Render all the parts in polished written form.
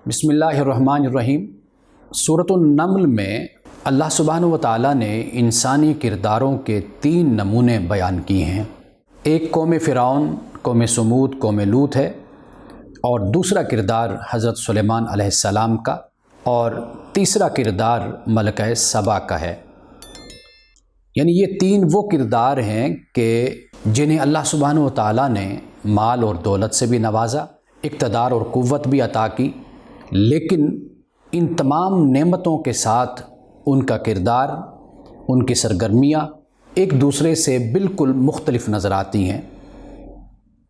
بسم اللہ الرحمن الرحیم۔ سورۃ النمل میں اللہ سبحانہ و تعالیٰ نے انسانی کرداروں کے 3 نمونے بیان کیے ہیں۔ ایک قوم فرعون، قوم سمود، قوم لوط ہے، اور دوسرا کردار حضرت سلیمان علیہ السلام کا، اور تیسرا کردار ملکہ سبا کا ہے۔ یعنی یہ 3 وہ کردار ہیں کہ جنہیں اللہ سبحانہ و تعالیٰ نے مال اور دولت سے بھی نوازا، اقتدار اور قوت بھی عطا کی، لیکن ان تمام نعمتوں کے ساتھ ان کا کردار، ان کی سرگرمیاں ایک دوسرے سے بالکل مختلف نظر آتی ہیں۔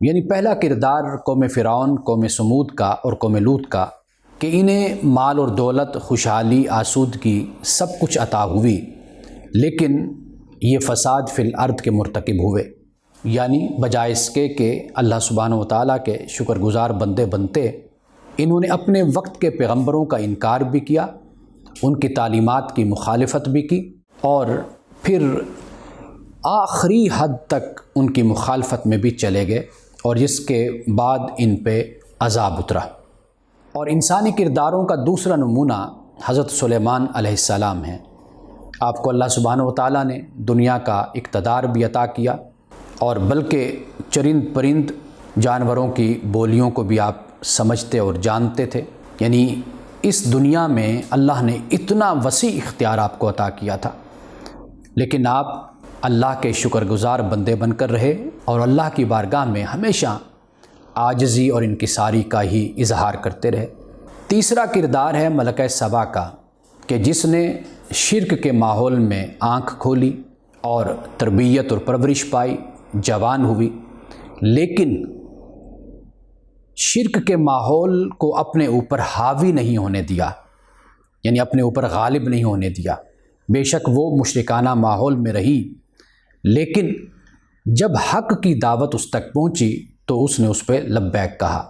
یعنی پہلا کردار قوم فرعون، قوم سمود کا اور قوم لوط کا کہ انہیں مال اور دولت، خوشحالی، آسودگی سب کچھ عطا ہوئی، لیکن یہ فساد فی الارض کے مرتکب ہوئے۔ یعنی بجائے اس کے کہ اللہ سبحانہ و تعالیٰ کے شکر گزار بندے بنتے، انہوں نے اپنے وقت کے پیغمبروں کا انکار بھی کیا، ان کی تعلیمات کی مخالفت بھی کی، اور پھر آخری حد تک ان کی مخالفت میں بھی چلے گئے، اور جس کے بعد ان پہ عذاب اترا۔ اور انسانی کرداروں کا دوسرا نمونہ حضرت سلیمان علیہ السلام ہے۔ آپ کو اللہ سبحانہ و تعالیٰ نے دنیا کا اقتدار بھی عطا کیا، اور بلکہ چرند پرند جانوروں کی بولیوں کو بھی آپ سمجھتے اور جانتے تھے۔ یعنی اس دنیا میں اللہ نے اتنا وسیع اختیار آپ کو عطا کیا تھا، لیکن آپ اللہ کے شکر گزار بندے بن کر رہے، اور اللہ کی بارگاہ میں ہمیشہ عاجزی اور انکساری کا ہی اظہار کرتے رہے۔ تیسرا کردار ہے ملکہ سبا کا کہ جس نے شرک کے ماحول میں آنکھ کھولی اور تربیت اور پرورش پائی، جوان ہوئی، لیکن شرک کے ماحول کو اپنے اوپر حاوی نہیں ہونے دیا، یعنی اپنے اوپر غالب نہیں ہونے دیا۔ بے شک وہ مشرکانہ ماحول میں رہی، لیکن جب حق کی دعوت اس تک پہنچی تو اس نے اس پہ لبیک کہا۔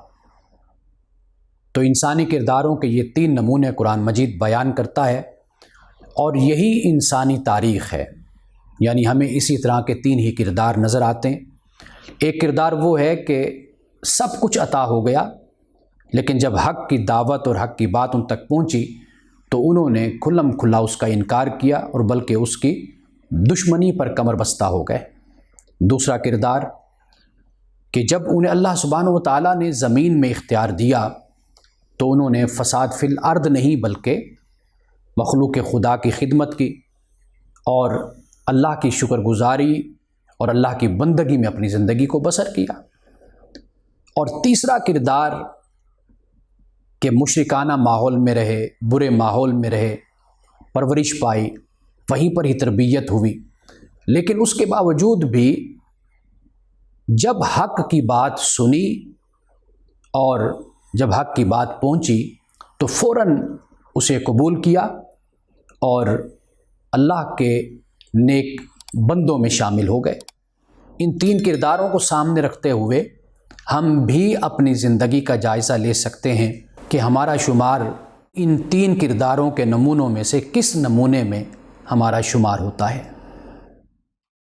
تو انسانی کرداروں کے یہ 3 نمونے قرآن مجید بیان کرتا ہے، اور یہی انسانی تاریخ ہے۔ یعنی ہمیں اسی طرح کے 3 ہی کردار نظر آتے ہیں۔ ایک کردار وہ ہے کہ سب کچھ عطا ہو گیا، لیکن جب حق کی دعوت اور حق کی بات ان تک پہنچی تو انہوں نے کھلم کھلا اس کا انکار کیا، اور بلکہ اس کی دشمنی پر کمر بستہ ہو گئے۔ دوسرا کردار کہ جب انہیں اللہ سبحانہ و تعالیٰ نے زمین میں اختیار دیا تو انہوں نے فساد فی الارض نہیں بلکہ مخلوق خدا کی خدمت کی، اور اللہ کی شکر گزاری اور اللہ کی بندگی میں اپنی زندگی کو بسر کیا۔ اور تیسرا کردار کہ مشرکانہ ماحول میں رہے، برے ماحول میں رہے، پرورش پائی، وہیں پر ہی تربیت ہوئی، لیکن اس کے باوجود بھی جب حق کی بات سنی اور جب حق کی بات پہنچی تو فوراً اسے قبول کیا، اور اللہ کے نیک بندوں میں شامل ہو گئے۔ ان 3 کرداروں کو سامنے رکھتے ہوئے ہم بھی اپنی زندگی کا جائزہ لے سکتے ہیں کہ ہمارا شمار ان 3 کرداروں کے نمونوں میں سے کس نمونے میں ہمارا شمار ہوتا ہے۔